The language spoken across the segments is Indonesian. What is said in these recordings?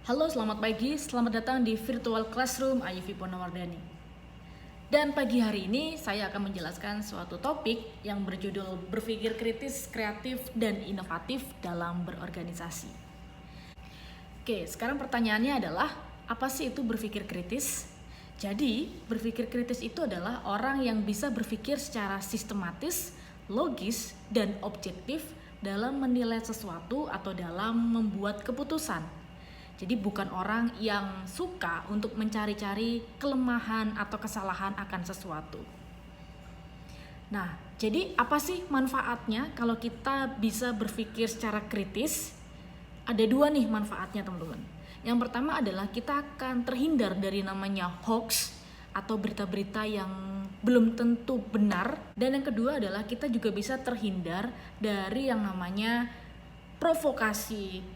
Halo, selamat pagi. Selamat datang di Virtual Classroom Ayuvi Purnawardhani. Dan pagi hari ini saya akan menjelaskan suatu topik yang berjudul berpikir kritis, kreatif, dan inovatif dalam berorganisasi. Oke, sekarang pertanyaannya adalah, apa sih itu berpikir kritis? Jadi, berpikir kritis itu adalah orang yang bisa berpikir secara sistematis, logis, dan objektif dalam menilai sesuatu atau dalam membuat keputusan. Jadi bukan orang yang suka untuk mencari-cari kelemahan atau kesalahan akan sesuatu. Nah, jadi apa sih manfaatnya kalau kita bisa berpikir secara kritis? Ada dua nih manfaatnya, teman-teman. Yang pertama adalah kita akan terhindar dari namanya hoax atau berita-berita yang belum tentu benar. Dan yang kedua adalah kita juga bisa terhindar dari yang namanya provokasi,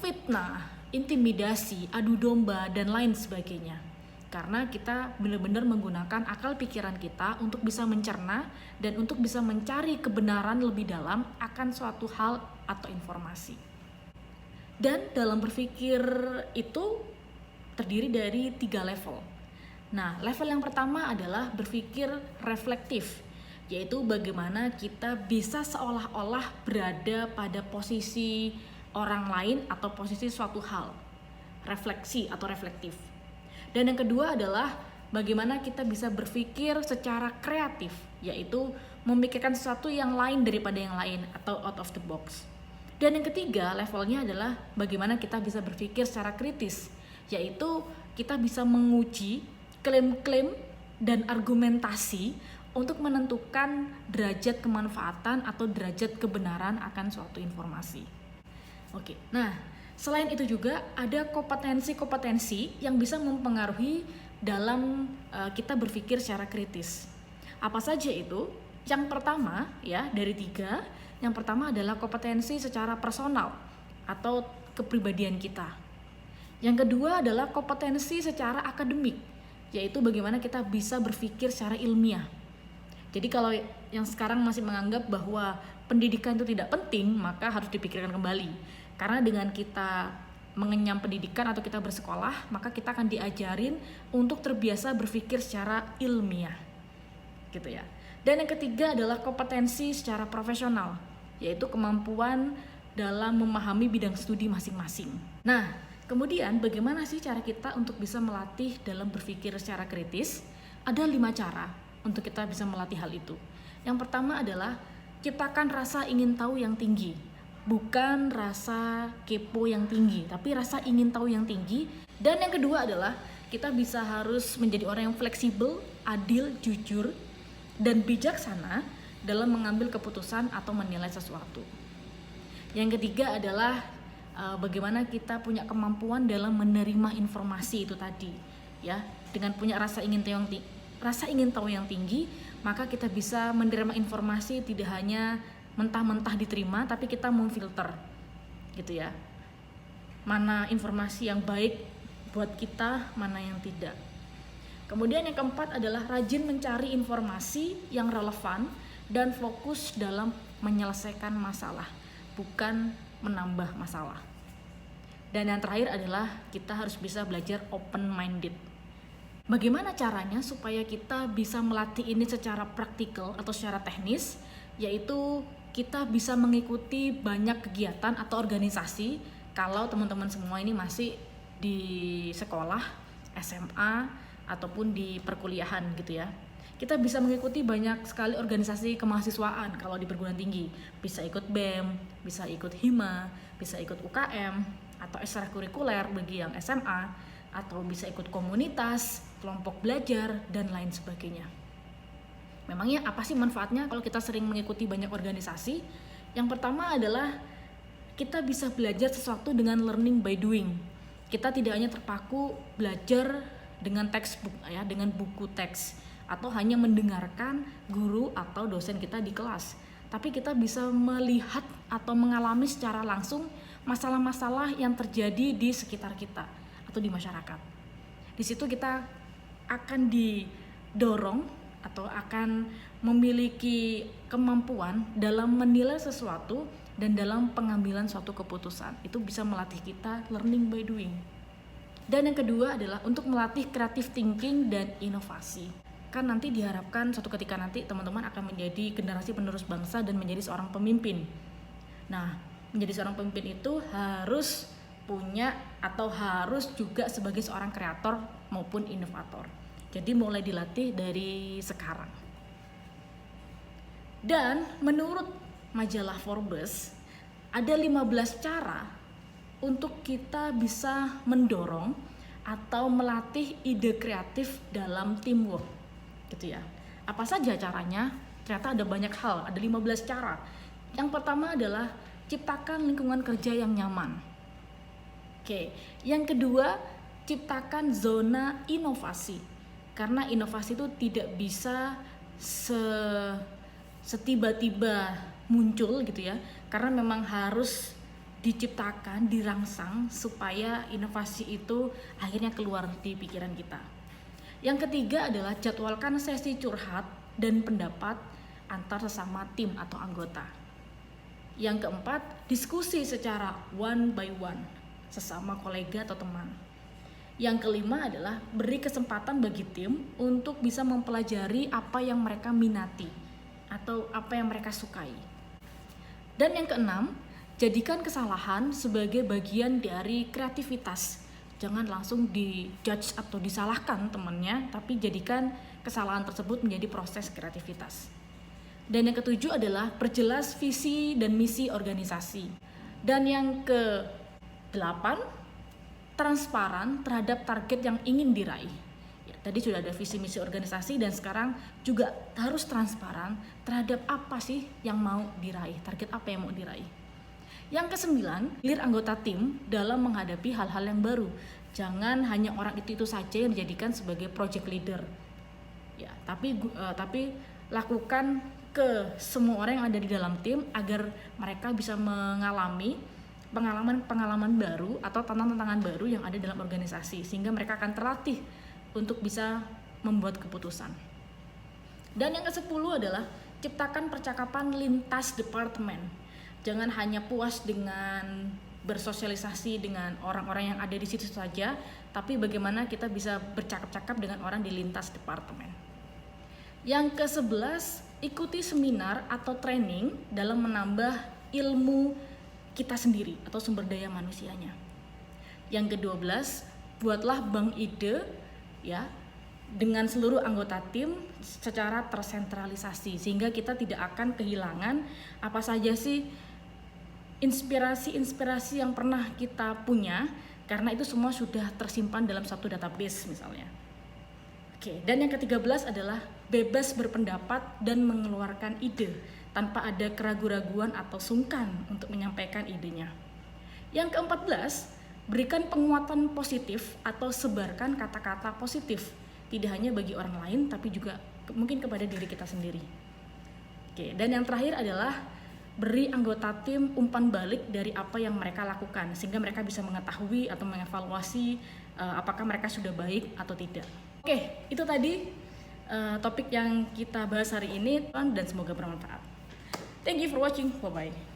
fitnah, intimidasi, adu domba, dan lain sebagainya. Karena kita benar-benar menggunakan akal pikiran kita untuk bisa mencerna dan untuk bisa mencari kebenaran lebih dalam akan suatu hal atau informasi. Dan dalam berpikir itu terdiri dari 3 level. Nah, level yang pertama adalah berpikir reflektif, yaitu bagaimana kita bisa seolah-olah berada pada posisi orang lain atau posisi suatu hal, refleksi atau reflektif. Dan yang kedua adalah bagaimana kita bisa berpikir secara kreatif, yaitu memikirkan sesuatu yang lain daripada yang lain atau out of the box. Dan yang ketiga levelnya adalah bagaimana kita bisa berpikir secara kritis, yaitu kita bisa menguji klaim-klaim dan argumentasi untuk menentukan derajat kemanfaatan atau derajat kebenaran akan suatu informasi. Oke, nah selain itu juga ada kompetensi-kompetensi yang bisa mempengaruhi dalam kita berpikir secara kritis. Apa saja itu? Yang pertama ya, dari 3, yang pertama adalah kompetensi secara personal atau kepribadian kita. Yang kedua adalah kompetensi secara akademik, yaitu bagaimana kita bisa berpikir secara ilmiah. Jadi kalau yang sekarang masih menganggap bahwa pendidikan itu tidak penting, maka harus dipikirkan kembali. Karena dengan kita mengenyam pendidikan atau kita bersekolah, maka kita akan diajarin untuk terbiasa berpikir secara ilmiah. Gitu ya. Dan yang ketiga adalah kompetensi secara profesional, yaitu kemampuan dalam memahami bidang studi masing-masing. Nah, kemudian bagaimana sih cara kita untuk bisa melatih dalam berpikir secara kritis? Ada 5 cara untuk kita bisa melatih hal itu. Yang pertama adalah ciptakan rasa ingin tahu yang tinggi. Bukan rasa kepo yang tinggi, tapi rasa ingin tahu yang tinggi. Dan yang kedua adalah kita bisa harus menjadi orang yang fleksibel, adil, jujur, dan bijaksana dalam mengambil keputusan atau menilai sesuatu. Yang ketiga adalah bagaimana kita punya kemampuan dalam menerima informasi itu tadi, ya. Dengan punya rasa ingin tahu yang tinggi, maka kita bisa menerima informasi tidak hanya mentah-mentah diterima, tapi kita memfilter, gitu ya. Mana informasi yang baik buat kita, mana yang tidak. Kemudian yang keempat adalah rajin mencari informasi yang relevan dan fokus dalam menyelesaikan masalah, bukan menambah masalah. Dan yang terakhir adalah kita harus bisa belajar open-minded. Bagaimana caranya supaya kita bisa melatih ini secara praktikal atau secara teknis? Yaitu kita bisa mengikuti banyak kegiatan atau organisasi kalau teman-teman semua ini masih di sekolah, SMA, ataupun di perkuliahan gitu ya. Kita bisa mengikuti banyak sekali organisasi kemahasiswaan kalau di perguruan tinggi. Bisa ikut BEM, bisa ikut HIMA, bisa ikut UKM, atau ekstrakurikuler bagi yang SMA, atau bisa ikut komunitas, kelompok belajar, dan lain sebagainya. Memangnya apa sih manfaatnya kalau kita sering mengikuti banyak organisasi? Yang pertama adalah kita bisa belajar sesuatu dengan learning by doing. Kita tidak hanya terpaku belajar dengan textbook ya, dengan buku teks, atau hanya mendengarkan guru atau dosen kita di kelas. Tapi kita bisa melihat atau mengalami secara langsung masalah-masalah yang terjadi di sekitar kita atau di masyarakat. Di situ kita akan didorong atau akan memiliki kemampuan dalam menilai sesuatu dan dalam pengambilan suatu keputusan. Itu bisa melatih kita learning by doing. Dan yang kedua adalah untuk melatih creative thinking dan inovasi. Kan nanti diharapkan suatu ketika nanti teman-teman akan menjadi generasi penerus bangsa dan menjadi seorang pemimpin. Nah, menjadi seorang pemimpin itu harus punya atau harus juga sebagai seorang kreator maupun inovator. Jadi mulai dilatih dari sekarang. Dan menurut majalah Forbes, ada 15 cara untuk kita bisa mendorong atau melatih ide kreatif dalam teamwork. Gitu ya. Apa saja caranya? Ternyata ada banyak hal, ada 15 cara. Yang pertama adalah ciptakan lingkungan kerja yang nyaman. Oke, yang kedua, ciptakan zona inovasi. Karena inovasi itu tidak bisa setiba-tiba muncul gitu ya. Karena memang harus diciptakan, dirangsang supaya inovasi itu akhirnya keluar di pikiran kita. Yang ketiga adalah jadwalkan sesi curhat dan pendapat antar sesama tim atau anggota. Yang keempat, diskusi secara one by one, sesama kolega atau teman. Yang kelima adalah beri kesempatan bagi tim untuk bisa mempelajari apa yang mereka minati atau apa yang mereka sukai. Dan yang keenam, jadikan kesalahan sebagai bagian dari kreativitas. Jangan langsung dijudge atau disalahkan temannya, tapi jadikan kesalahan tersebut menjadi proses kreativitas. Dan yang ketujuh adalah perjelas visi dan misi organisasi. Dan yang ke-8, transparan terhadap target yang ingin diraih. Ya, tadi sudah ada visi misi organisasi dan sekarang juga harus transparan terhadap apa sih yang mau diraih, target apa yang mau diraih. Yang ke-9, lead anggota tim dalam menghadapi hal-hal yang baru. Jangan hanya orang itu saja yang dijadikan sebagai project leader. Ya, tapi lakukan ke semua orang yang ada di dalam tim agar mereka bisa mengalami pengalaman baru atau tantangan baru yang ada dalam organisasi sehingga mereka akan terlatih untuk bisa membuat keputusan. Dan yang ke-10 adalah ciptakan percakapan lintas departemen. Jangan hanya puas dengan bersosialisasi dengan orang-orang yang ada di situ saja, tapi bagaimana kita bisa bercakap-cakap dengan orang di lintas departemen. Yang ke-11, ikuti seminar atau training dalam menambah ilmu kita sendiri atau sumber daya manusianya. Yang ke-12, buatlah bank ide ya dengan seluruh anggota tim secara tersentralisasi sehingga kita tidak akan kehilangan apa saja sih inspirasi yang pernah kita punya karena itu semua sudah tersimpan dalam satu database misalnya. Oke, dan yang ke-13 adalah bebas berpendapat dan mengeluarkan ide tanpa ada keraguan-raguan atau sungkan untuk menyampaikan idenya. Yang ke-14, berikan penguatan positif atau sebarkan kata-kata positif, tidak hanya bagi orang lain tapi juga mungkin kepada diri kita sendiri. Oke, dan yang terakhir adalah beri anggota tim umpan balik dari apa yang mereka lakukan sehingga mereka bisa mengetahui atau mengevaluasi apakah mereka sudah baik atau tidak. Oke, itu tadi topik yang kita bahas hari ini dan semoga bermanfaat. Thank you for watching. Bye bye.